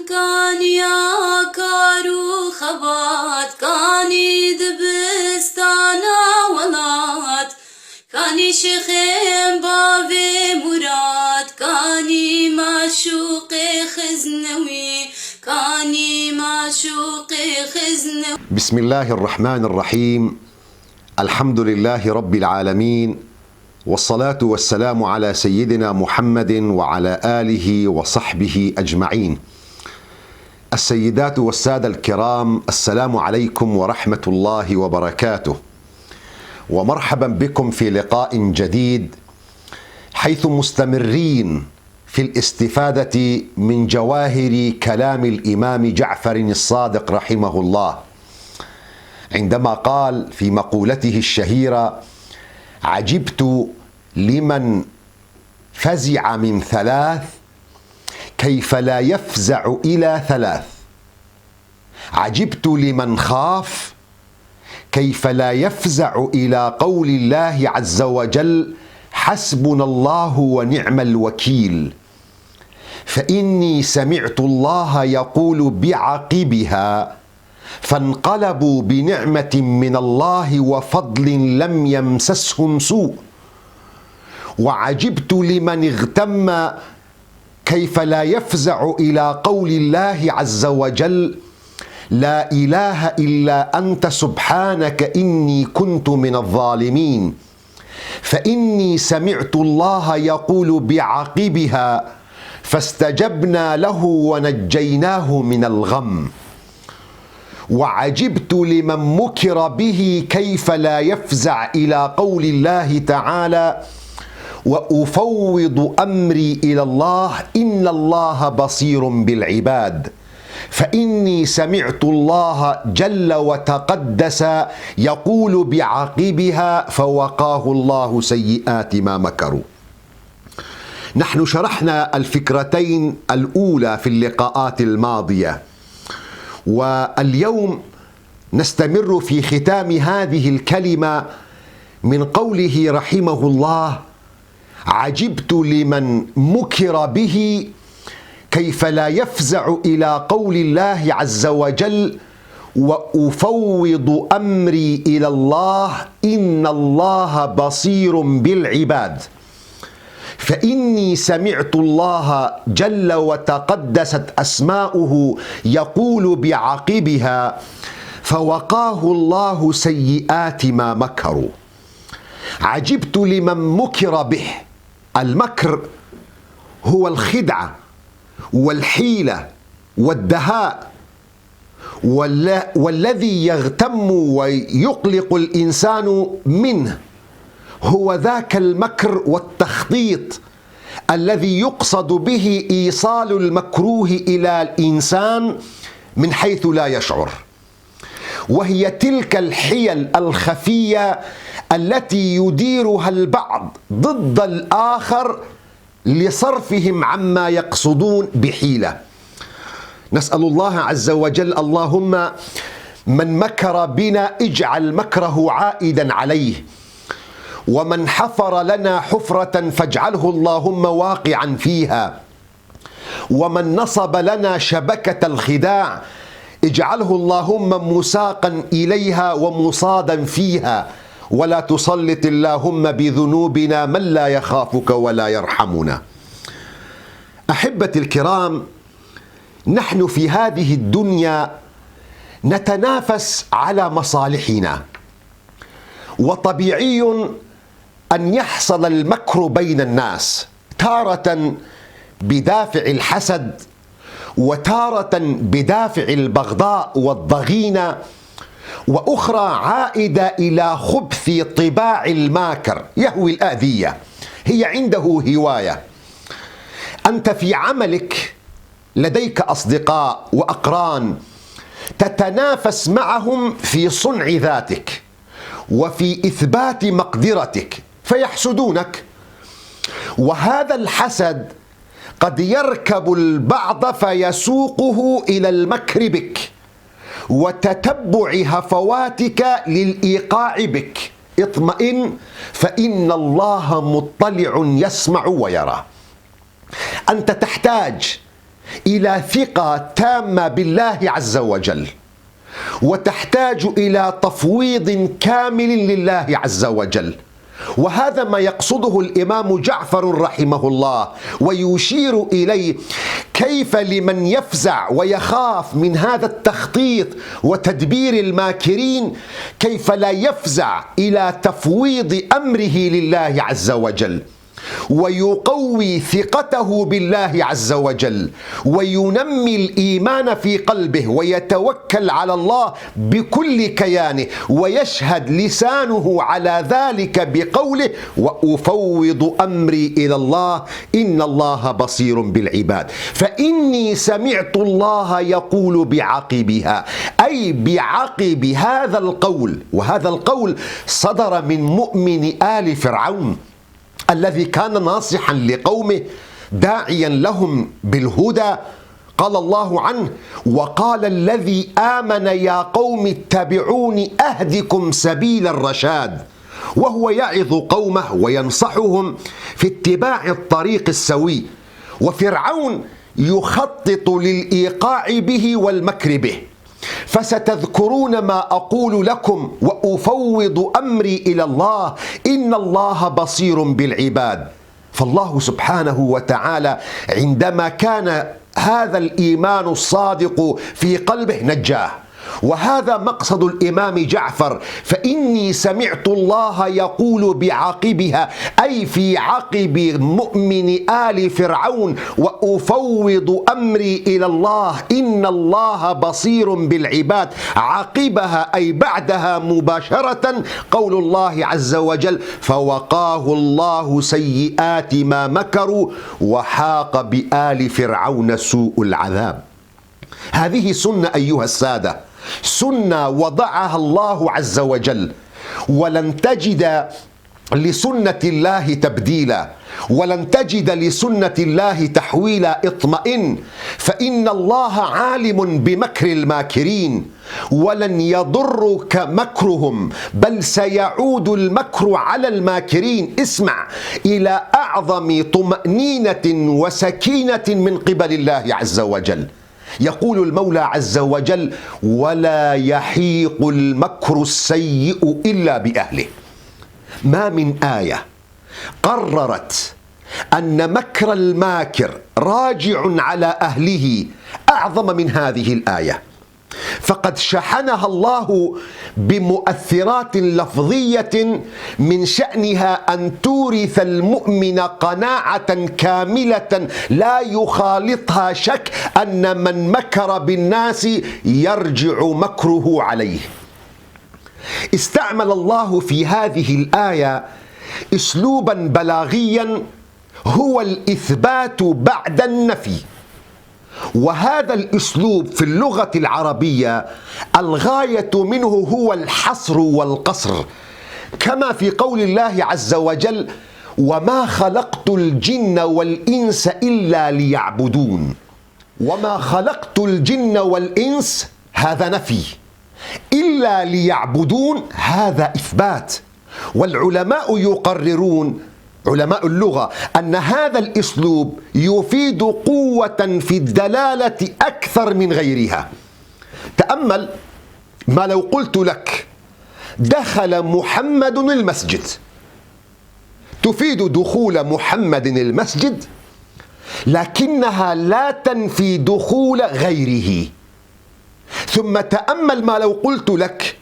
كاني كارو خبات كاني دبستانا ولات كاني شيخين بابي مراد كاني معشوق خزنوي كاني معشوق خزنوي. بسم الله الرحمن الرحيم. الحمد لله رب العالمين، والصلاة والسلام على سيدنا محمد وعلى آله وصحبه أجمعين. السيدات والسادة الكرام، السلام عليكم ورحمة الله وبركاته، ومرحبا بكم في لقاء جديد، حيث مستمرين في الاستفادة من جواهر كلام الإمام جعفر الصادق رحمه الله، عندما قال في مقولته الشهيرة: عجبت لمن فزع من ثلاث كيف لا يفزع إلى ثلاث، عجبت لمن خاف كيف لا يفزع إلى قول الله عز وجل: حسبنا الله ونعم الوكيل، فإني سمعت الله يقول بعقبها: فانقلبوا بنعمة من الله وفضل لم يمسسهم سوء. وعجبت لمن اغتم كيف لا يفزع إلى قول الله عز وجل: لا إله إلا أنت سبحانك إني كنت من الظالمين، فإني سمعت الله يقول بعقبها: فاستجبنا له ونجيناه من الغم. وعجبت لمن مكر به كيف لا يفزع إلى قول الله تعالى: وأفوض أمري إلى الله إن الله بصير بالعباد، فإني سمعت الله جل وتقدس يقول بعقبها: فوقاه الله سيئات ما مكروا. نحن شرحنا الفكرتين الأولى في اللقاءات الماضية، واليوم نستمر في ختام هذه الكلمة من قوله رحمه الله: عجبت لمن مكر به كيف لا يفزع إلى قول الله عز وجل: وأفوض أمري إلى الله إن الله بصير بالعباد، فإني سمعت الله جل وتقدست أسماؤه يقول بعقبها: فوقاه الله سيئات ما مكروا. عجبت لمن مكر به. المكر هو الخدعة والحيلة والدهاء، والذي يغتم ويقلق الإنسان منه هو ذاك المكر والتخطيط الذي يقصد به إيصال المكروه إلى الإنسان من حيث لا يشعر، وهي تلك الحيل الخفية التي يديرها البعض ضد الآخر لصرفهم عما يقصدون بحيلة. نسأل الله عز وجل: اللهم من مكر بنا اجعل مكره عائدا عليه، ومن حفر لنا حفرة فاجعله اللهم واقعا فيها، ومن نصب لنا شبكة الخداع اجعله اللهم مساقا إليها ومصادا فيها، ولا تسلط اللهم بذنوبنا من لا يخافك ولا يرحمنا. أحبتي الكرام، نحن في هذه الدنيا نتنافس على مصالحنا، وطبيعي أن يحصل المكر بين الناس، تارة بدافع الحسد، وتارة بدافع البغضاء والضغينة، وأخرى عائدة إلى خبث طباع الماكر يهوي الآذية. هي عنده هواية. أنت في عملك لديك أصدقاء وأقران تتنافس معهم في صنع ذاتك وفي إثبات مقدرتك، فيحسدونك، وهذا الحسد قد يركب البعض فيسوقه إلى المكر بك وتتبع هفواتك للإيقاع بك. اطمئن، فإن الله مطلع يسمع ويرى. أنت تحتاج إلى ثقة تامة بالله عز وجل، وتحتاج إلى تفويض كامل لله عز وجل. وهذا ما يقصده الإمام جعفر رحمه الله، ويشير إليه كيف لمن يفزع ويخاف من هذا التخطيط وتدبير الماكرين كيف لا يفزع إلى تفويض أمره لله عز وجل، ويقوي ثقته بالله عز وجل، وينمي الإيمان في قلبه، ويتوكل على الله بكل كيانه، ويشهد لسانه على ذلك بقوله: وأفوض أمري إلى الله إن الله بصير بالعباد. فإني سمعت الله يقول بعقبها، أي بعقب هذا القول، وهذا القول صدر من مؤمن آل فرعون الذي كان ناصحا لقومه داعيا لهم بالهدى. قال الله عنه: وقال الذي آمن يا قوم اتبعوني أهدكم سبيل الرشاد، وهو يعظ قومه وينصحهم في اتباع الطريق السوي. وفرعون يخطط للإيقاع به والمكر به. فستذكرون ما أقول لكم وأفوض أمري إلى الله إن الله بصير بالعباد. فالله سبحانه وتعالى عندما كان هذا الإيمان الصادق في قلبه نجاه. وهذا مقصد الإمام جعفر: فإني سمعت الله يقول بعقبها، أي في عقب مؤمن آل فرعون: وأفوض أمري إلى الله إن الله بصير بالعباد. عقبها أي بعدها مباشرة قول الله عز وجل: فوقاه الله سيئات ما مكروا وحاق بآل فرعون سوء العذاب. هذه سنة أيها السادة، سنة وضعها الله عز وجل، ولن تجد لسنة الله تبديلا، ولن تجد لسنة الله تحويلا. اطمئن، فإن الله عالم بمكر الماكرين، ولن يضرك مكرهم، بل سيعود المكر على الماكرين. اسمع إلى أعظم طمأنينة وسكينة من قبل الله عز وجل. يقول المولى عز وجل: ولا يحيق المكر السيء إلا بأهله. ما من آية قررت أن مكر الماكر راجع على أهله أعظم من هذه الآية. فقد شحنها الله بمؤثرات لفظية من شأنها أن تورث المؤمن قناعة كاملة لا يخالطها شك أن من مكر بالناس يرجع مكره عليه. استعمل الله في هذه الآية أسلوبا بلاغيا هو الإثبات بعد النفي. وهذا الأسلوب في اللغة العربية الغاية منه هو الحصر والقصر، كما في قول الله عز وجل: وما خلقت الجن والإنس إلا ليعبدون. وما خلقت الجن والإنس هذا نفي، إلا ليعبدون هذا إثبات. والعلماء يقررون، علماء اللغة، أن هذا الأسلوب يفيد قوة في الدلالة أكثر من غيرها. تأمل ما لو قلت لك: دخل محمد المسجد، تفيد دخول محمد المسجد، لكنها لا تنفي دخول غيره. ثم تأمل ما لو قلت لك: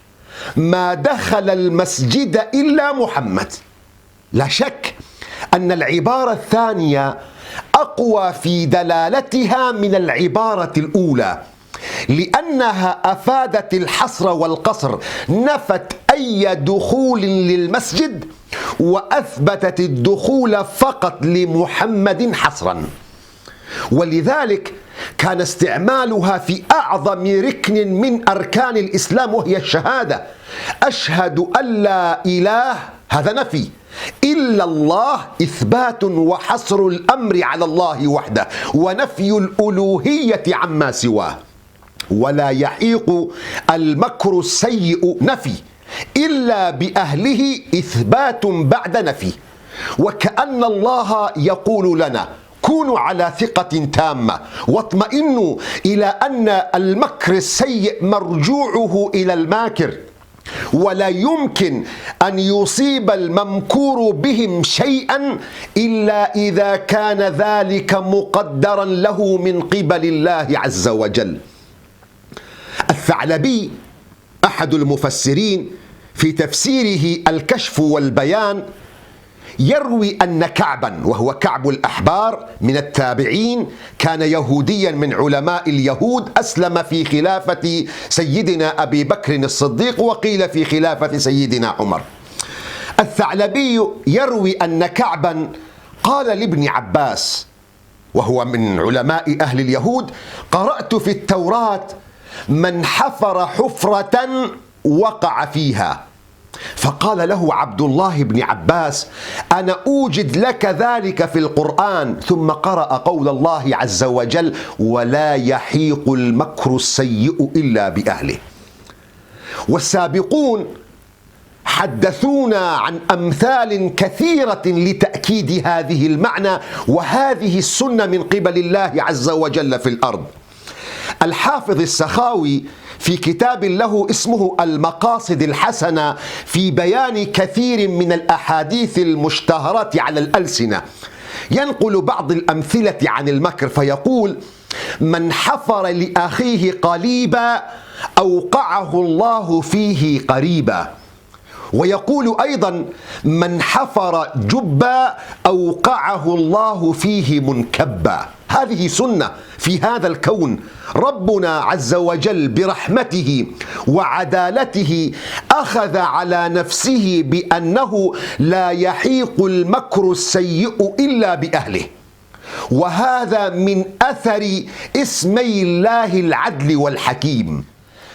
ما دخل المسجد إلا محمد. لا شك أن العبارة الثانية أقوى في دلالتها من العبارة الأولى، لأنها أفادت الحصر والقصر، نفت أي دخول للمسجد وأثبتت الدخول فقط لمحمد حصرا. ولذلك كان استعمالها في أعظم ركن من أركان الإسلام، وهي الشهادة. أشهد أن لا إله، هذا نفي، إلا الله إثبات وحصر الأمر على الله وحده، ونفي الألوهية عما سواه. ولا يحيق المكر السيء نفي، إلا بأهله إثبات بعد نفي. وكأن الله يقول لنا: كونوا على ثقة تامة واطمئنوا إلى أن المكر السيء مرجوعه إلى الماكر، ولا يمكن أن يصيب الممكور بهم شيئا إلا إذا كان ذلك مقدرا له من قبل الله عز وجل. الثعلبي أحد المفسرين في تفسيره الكشف والبيان يروي أن كعبا، وهو كعب الأحبار من التابعين، كان يهوديا من علماء اليهود، أسلم في خلافة سيدنا أبي بكر الصديق، وقيل في خلافة سيدنا عمر. الثعلبي يروي أن كعبا قال لابن عباس، وهو من علماء أهل اليهود: قرأت في التوراة من حفر حفرة وقع فيها. فقال له عبد الله بن عباس: أنا أوجد لك ذلك في القرآن. ثم قرأ قول الله عز وجل: ولا يحيق المكر السيء إلا بأهله. والسابقون حدثونا عن أمثال كثيرة لتأكيد هذه المعنى وهذه السنة من قبل الله عز وجل في الأرض. الحافظ السخاوي في كتاب له اسمه المقاصد الحسنة في بيان كثير من الأحاديث المشتهرة على الألسنة ينقل بعض الأمثلة عن المكر فيقول: من حفر لأخيه قليبا أوقعه الله فيه قريبا. ويقول أيضا: من حفر جبا أوقعه الله فيه منكبا. هذه سنة في هذا الكون. ربنا عز وجل برحمته وعدالته أخذ على نفسه بأنه لا يحيق المكر السيء إلا بأهله، وهذا من أثر اسمي الله العدل والحكيم.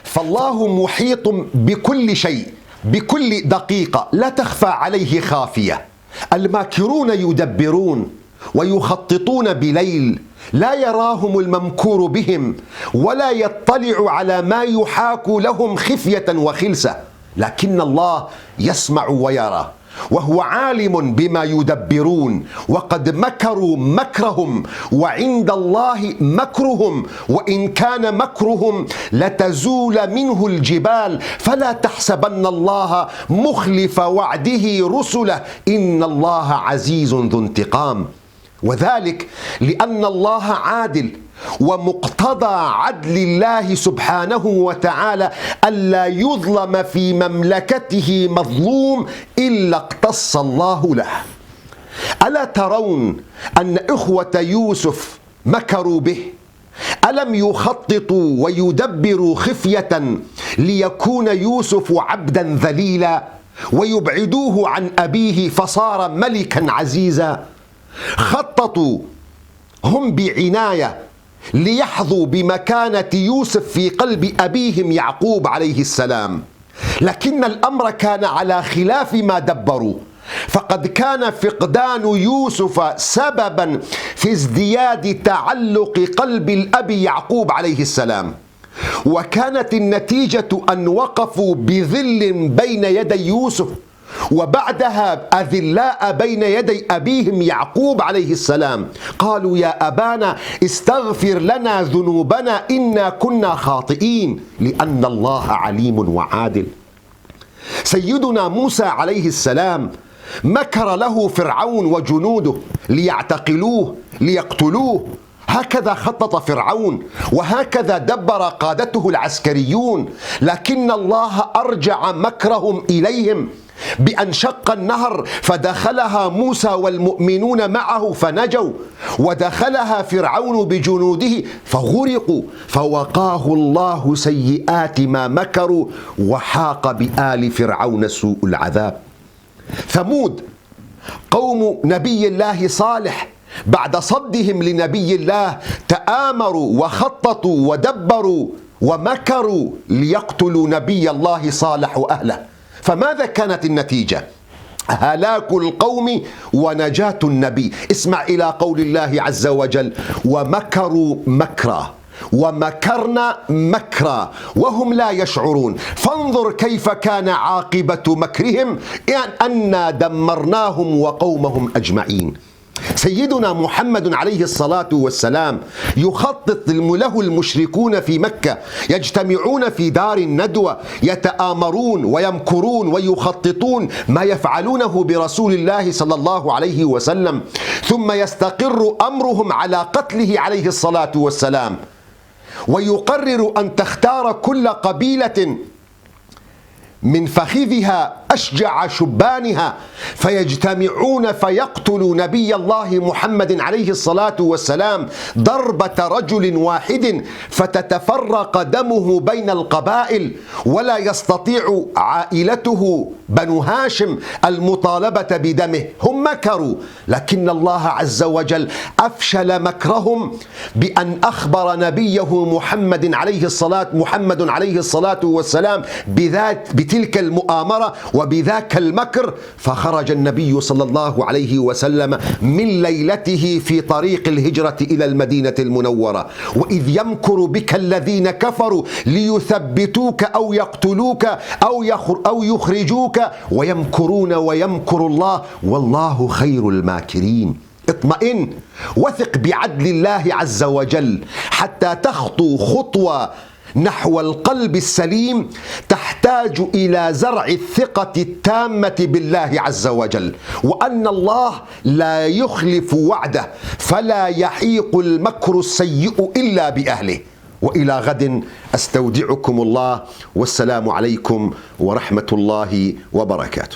فالله محيط بكل شيء بكل دقيقة لا تخفى عليه خافية. الماكرون يدبرون ويخططون بليل، لا يراهم الممكور بهم ولا يطلع على ما يحاك لهم خفية وخلسة، لكن الله يسمع ويرى، وهو عالم بما يدبرون. وقد مكروا مكرهم وعند الله مكرهم، وإن كان مكرهم لتزول منه الجبال، فلا تحسبن الله مخلف وعده رسله، إن الله عزيز ذو انتقام. وذلك لأن الله عادل، ومقتضى عدل الله سبحانه وتعالى ألا يظلم في مملكته مظلوم إلا اقتص الله له. ألا ترون أن إخوة يوسف مكروا به؟ ألم يخططوا ويدبروا خفية ليكون يوسف عبدا ذليلا ويبعدوه عن أبيه فصار ملكا عزيزا؟ خططوا هم بعناية ليحظوا بمكانة يوسف في قلب أبيهم يعقوب عليه السلام، لكن الأمر كان على خلاف ما دبروا، فقد كان فقدان يوسف سببا في ازدياد تعلق قلب الأب يعقوب عليه السلام، وكانت النتيجة أن وقفوا بذل بين يدي يوسف، وبعدها أذلاء بين يدي أبيهم يعقوب عليه السلام. قالوا: يا أبانا استغفر لنا ذنوبنا إنا كنا خاطئين، لأن الله عليم وعادل. سيدنا موسى عليه السلام مكر له فرعون وجنوده ليعتقلوه ليقتلوه، هكذا خطط فرعون وهكذا دبر قادته العسكريون، لكن الله أرجع مكرهم إليهم بأن شق النهر فدخلها موسى والمؤمنون معه فنجوا، ودخلها فرعون بجنوده فغرقوا، فوقاه الله سيئات ما مكروا وحاق بآل فرعون سوء العذاب. ثمود قوم نبي الله صالح بعد صدهم لنبي الله تآمروا وخططوا ودبروا ومكروا ليقتلوا نبي الله صالح وأهله، فماذا كانت النتيجة؟ هلاك القوم ونجاة النبي. اسمع إلى قول الله عز وجل: ومكروا مكرا ومكرنا مكرا وهم لا يشعرون، فانظر كيف كان عاقبة مكرهم أنا دمرناهم وقومهم أجمعين. سيدنا محمد عليه الصلاة والسلام يخطط له المشركون في مكة، يجتمعون في دار الندوة، يتآمرون ويمكرون ويخططون ما يفعلونه برسول الله صلى الله عليه وسلم، ثم يستقر أمرهم على قتله عليه الصلاة والسلام، ويقرر أن تختار كل قبيلة من فخذها أشجع شبانها فيجتمعون فيقتلوا نبي الله محمد عليه الصلاة والسلام ضربة رجل واحد، فتتفرق دمه بين القبائل، ولا يستطيع عائلته بنو هاشم المطالبة بدمه. هم مكروا، لكن الله عز وجل أفشل مكرهم بأن أخبر نبيه محمد عليه الصلاة والسلام بتلك المؤامرة وبذاك المكر، فخرج النبي صلى الله عليه وسلم من ليلته في طريق الهجرة إلى المدينة المنورة. وإذ يمكر بك الذين كفروا ليثبتوك أو يقتلوك أو يخرجوك ويمكرون ويمكر الله والله خير الماكرين. اطمئن، وثق بعدل الله عز وجل حتى تخطو خطوة نحو القلب السليم تحتاج إلى زرع الثقة التامة بالله عز وجل، وأن الله لا يخلف وعده، فلا يحيق المكر السيء إلا بأهله. وإلى غد أستودعكم الله، والسلام عليكم ورحمة الله وبركاته.